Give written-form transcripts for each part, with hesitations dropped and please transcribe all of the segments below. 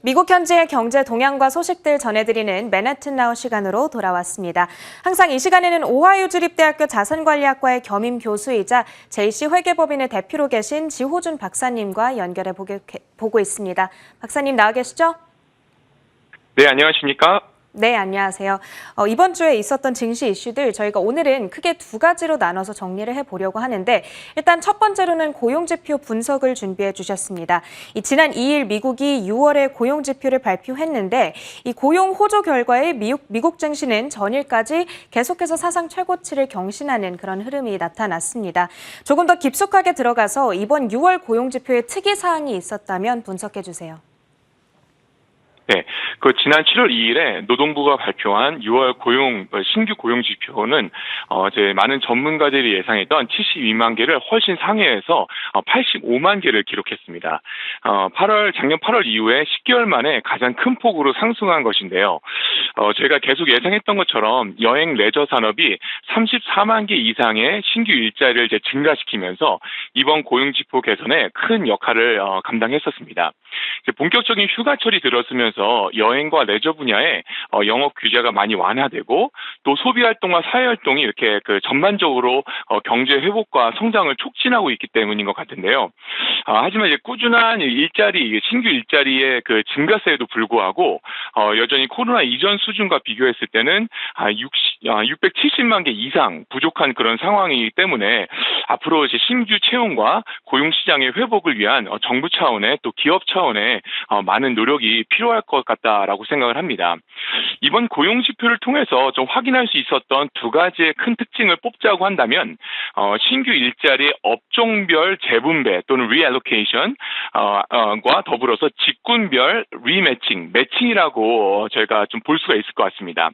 미국 현지의 경제 동향과 소식들 전해드리는 맨해튼 나우 시간으로 돌아왔습니다. 항상 이 시간에는 오하이오 주립대학교 자산관리학과의 겸임 교수이자 JC 회계법인의 대표로 계신 지호준 박사님과 연결해 보고 있습니다. 박사님 나와 계시죠? 네, 안녕하십니까? 네, 안녕하세요. 이번 주에 있었던 증시 이슈들 저희가 오늘은 크게 두 가지로 나눠서 정리를 해보려고 하는데 일단 첫 번째로는 고용지표 분석을 준비해 주셨습니다. 지난 2일 미국이 6월에 고용지표를 발표했는데 이 고용 호조 결과에 미국 증시는 전일까지 계속해서 사상 최고치를 경신하는 그런 흐름이 나타났습니다. 조금 더 깊숙하게 들어가서 이번 6월 고용지표에 특이사항이 있었다면 분석해 주세요. 네, 지난 7월 2일에 노동부가 발표한 6월 신규 고용 지표는 이제 많은 전문가들이 예상했던 72만 개를 훨씬 상회해서 85만 개를 기록했습니다. 작년 8월 이후에 10개월 만에 가장 큰 폭으로 상승한 것인데요. 저희가 계속 예상했던 것처럼 여행 레저 산업이 34만 개 이상의 신규 일자리를 이제 증가시키면서 이번 고용 지표 개선에 큰 역할을 감당했었습니다. 이제 본격적인 휴가철이 들었으면서 여행과 레저 분야에 영업 규제가 많이 완화되고 또 소비 활동과 사회 활동이 이렇게 전반적으로 경제 회복과 성장을 촉진하고 있기 때문인 것 같은데요. 하지만 이제 꾸준한 신규 일자리의 증가세에도 불구하고 여전히 코로나 이전 수준과 비교했을 때는 670만 개 이상 부족한 그런 상황이기 때문에 앞으로 이제 신규 채용과 고용 시장의 회복을 위한 정부 차원의 또 기업 차원의 많은 노력이 필요할 것 같다라고 생각을 합니다. 이번 고용 지표를 통해서 좀 확인할 수 있었던 두 가지의 큰 특징을 뽑자고 한다면 신규 일자리의 업종별 재분배 또는 reallocation과 더불어서 직군별 매칭이라고 저희가 좀 볼 수가 있을 것 같습니다.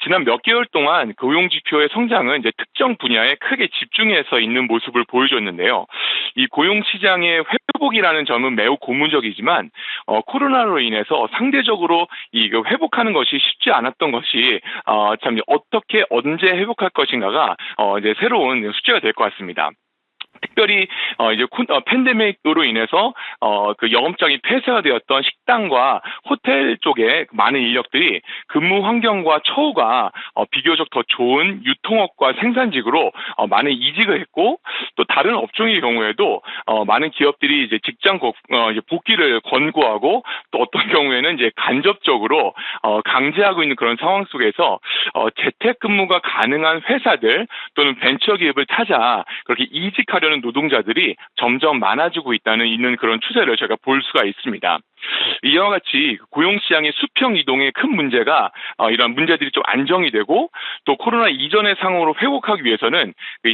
지난 몇 개월 동안 고용 지표의 성장은 이제 특정 분야에 크게 집중해서 있는 모습을 보여줬는데요. 이 고용 시장의 회복이라는 점은 매우 고무적이지만 코로나로 인해서 상대적으로 회복하는 것이 쉽지 않았던 것이 참 어떻게 언제 회복할 것인가가 이제 새로운 숙제가 될 것 같습니다. 특별히 이제 팬데믹으로 인해서 영업장이 폐쇄가 되었던 식당과 호텔 쪽에 많은 인력들이 근무 환경과 처우가 비교적 더 좋은 유통업과 생산직으로 많은 이직을 했고 또 다른 업종의 경우에도 많은 기업들이 이제 직장 복귀를 권고하고 또 어떤 경우에는 이제 간접적으로 강제하고 있는 그런 상황 속에서 재택근무가 가능한 회사들 또는 벤처기업을 찾아 그렇게 이직하려는 노동자들이 점점 많아지고 있는 그런 추세를 저희가 볼 수가 있습니다. 이와 같이 고용시장의 수평 이동의 큰 문제가 이런 문제들이 좀 안정이 되고 또 코로나 이전의 상황으로 회복하기 위해서는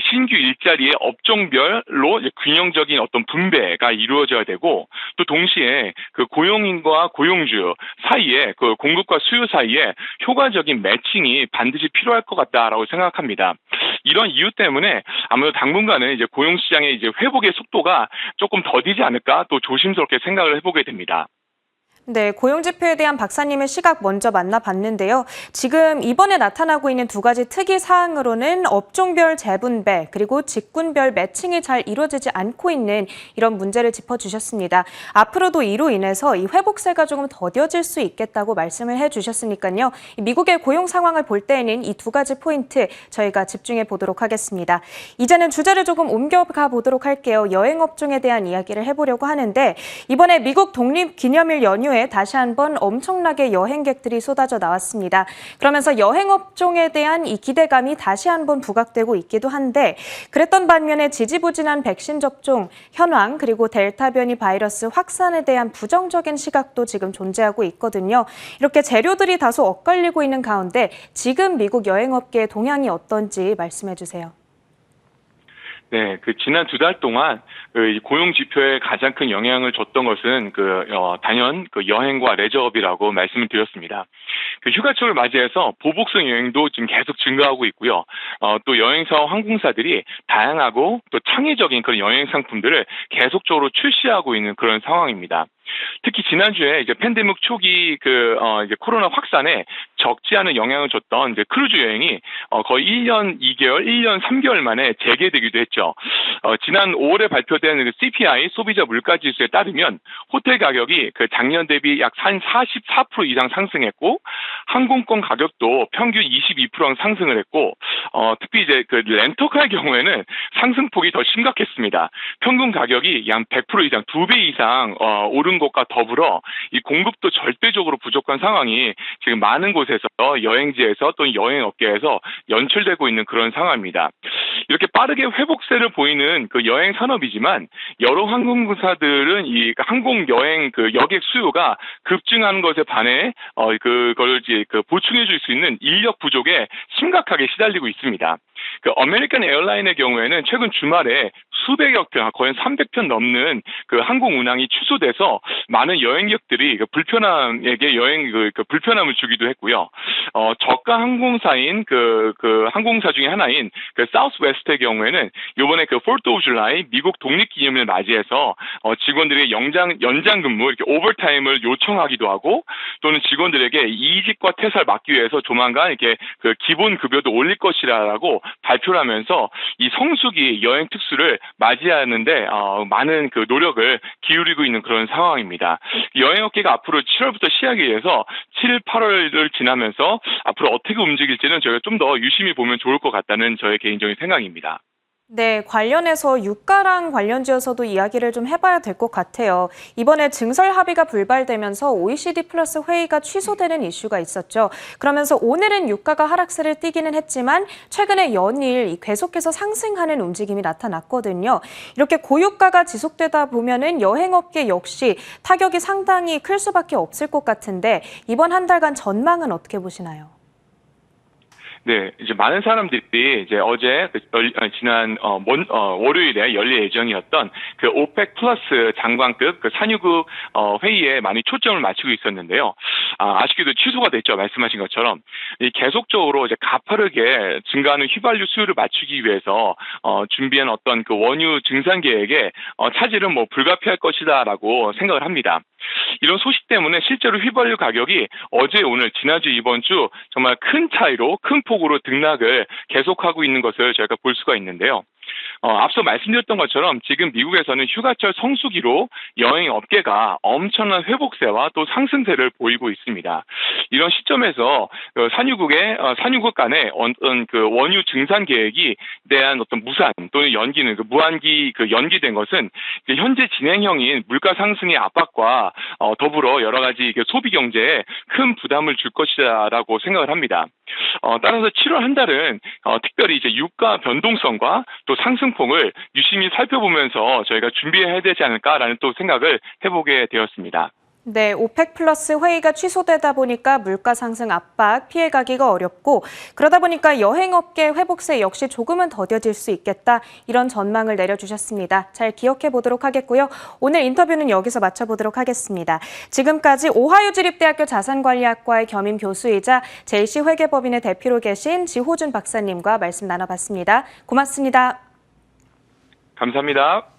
신규 일자리의 업종별로 균형적인 어떤 분배가 이루어져야 되고 또 동시에 고용인과 고용주 사이에 공급과 수요 사이에 효과적인 매칭이 반드시 필요할 것 같다라고 생각합니다. 이런 이유 때문에 아무래도 당분간은 이제 고용시장의 이제 회복의 속도가 조금 더디지 않을까 또 조심스럽게 생각을 해보게 됩니다. 네, 고용지표에 대한 박사님의 시각 먼저 만나봤는데요. 지금 이번에 나타나고 있는 두 가지 특이 사항으로는 업종별 재분배 그리고 직군별 매칭이 잘 이루어지지 않고 있는 이런 문제를 짚어주셨습니다. 앞으로도 이로 인해서 이 회복세가 조금 더뎌질 수 있겠다고 말씀을 해주셨으니까요. 미국의 고용 상황을 볼 때에는 이 두 가지 포인트 저희가 집중해 보도록 하겠습니다. 이제는 주제를 조금 옮겨가 보도록 할게요. 여행업종에 대한 이야기를 해보려고 하는데 이번에 미국 독립기념일 연휴 다시 한번 엄청나게 여행객들이 쏟아져 나왔습니다. 그러면서 여행업종에 대한 이 기대감이 다시 한번 부각되고 있기도 한데 그랬던 반면에 지지부진한 백신 접종 현황 그리고 델타 변이 바이러스 확산에 대한 부정적인 시각도 지금 존재하고 있거든요. 이렇게 재료들이 다소 엇갈리고 있는 가운데 지금 미국 여행업계의 동향이 어떤지 말씀해 주세요. 네, 지난 두 달 동안 고용 지표에 가장 큰 영향을 줬던 것은 단연 여행과 레저업이라고 말씀을 드렸습니다. 휴가철을 맞이해서 보복성 여행도 지금 계속 증가하고 있고요. 또 여행사와 항공사들이 다양하고 또 창의적인 그런 여행 상품들을 계속적으로 출시하고 있는 그런 상황입니다. 특히 지난주에 이제 팬데믹 초기 이제 코로나 확산에 적지 않은 영향을 줬던 이제 크루즈 여행이 거의 1년 2개월, 1년 3개월 만에 재개되기도 했죠. 지난 5월에 발표된 CPI 소비자 물가 지수에 따르면 호텔 가격이 작년 대비 약 한 44% 이상 상승했고 항공권 가격도 평균 22% 상승을 했고 특히 이제 렌터카의 경우에는 상승폭이 더 심각했습니다. 평균 가격이 약 100% 이상 2배 이상 오른 것과 더불어 이 공급도 절대적으로 부족한 상황이 지금 많은 곳에서 여행지에서 또는 여행업계에서 연출되고 있는 그런 상황입니다. 이렇게 빠르게 회복세를 보이는 여행 산업이지만 여러 항공사들은 이 항공 여행 여객 수요가 급증하는 것에 반해 그걸 이제 보충해 줄 수 있는 인력 부족에 심각하게 시달리고 있습니다. 아메리칸 에어라인의 경우에는 최근 주말에 수백여 편, 거의 300편 넘는 항공 운항이 취소돼서 많은 여행객들이 불편함에게 불편함을 주기도 했고요. 저가 항공사인 항공사 중에 하나인 사우스웨스트의 경우에는 이번에 4th of July 미국 독립기념일을 맞이해서 직원들의 연장 근무, 이렇게 오버타임을 요청하기도 하고 또는 직원들에게 이직과 퇴사를 막기 위해서 조만간 이렇게 기본 급여도 올릴 것이라고 발표를 하면서 이 성수기 여행 특수를 맞이하는데 많은 노력을 기울이고 있는 그런 상황입니다. 여행업계가 앞으로 7월부터 시작이 돼서 7, 8월을 지나면서 앞으로 어떻게 움직일지는 저희가 좀 더 유심히 보면 좋을 것 같다는 저의 개인적인 생각입니다. 네, 관련해서 유가랑 관련지어서도 이야기를 좀 해봐야 될 것 같아요. 이번에 증설 합의가 불발되면서 OECD 플러스 회의가 취소되는 이슈가 있었죠. 그러면서 오늘은 유가가 하락세를 띠기는 했지만 최근에 연일 계속해서 상승하는 움직임이 나타났거든요. 이렇게 고유가가 지속되다 보면은 여행업계 역시 타격이 상당히 클 수밖에 없을 것 같은데 이번 한 달간 전망은 어떻게 보시나요? 네, 이제 많은 사람들이 이제 어제 지난 월요일에 열릴 예정이었던 오펙 플러스 장관급 산유국 회의에 많이 초점을 맞추고 있었는데요. 아쉽게도 취소가 됐죠. 말씀하신 것처럼 계속적으로 이제 가파르게 증가하는 휘발유 수요를 맞추기 위해서 준비한 어떤 원유 증산 계획에 차질은 불가피할 것이다라고 생각을 합니다. 이런 소식 때문에 실제로 휘발유 가격이 어제 오늘 지난주 이번 주 정말 큰 차이로 큰 폭으로 등락을 계속하고 있는 것을 저희가 볼 수가 있는데요. 앞서 말씀드렸던 것처럼 지금 미국에서는 휴가철 성수기로 여행 업계가 엄청난 회복세와 또 상승세를 보이고 있습니다. 이런 시점에서 산유국 간의 어떤 원유 증산 계획이 대한 어떤 무산 또는 연기는 무한기 연기된 것은 현재 진행형인 물가 상승의 압박과 더불어 여러 가지 소비 경제에 큰 부담을 줄 것이다라고 생각을 합니다. 따라서 7월 한 달은 특별히 이제 유가 변동성과 또 상승폭을 유심히 살펴보면서 저희가 준비해야 되지 않을까라는 또 생각을 해보게 되었습니다. 네, 오펙 플러스 회의가 취소되다 보니까 물가 상승 압박 피해가기가 어렵고 그러다 보니까 여행업계 회복세 역시 조금은 더뎌질 수 있겠다 이런 전망을 내려주셨습니다. 잘 기억해 보도록 하겠고요. 오늘 인터뷰는 여기서 마쳐보도록 하겠습니다. 지금까지 오하이오 주립대학교 자산관리학과의 겸임 교수이자 JC 회계법인의 대표로 계신 지호준 박사님과 말씀 나눠봤습니다. 고맙습니다. 감사합니다.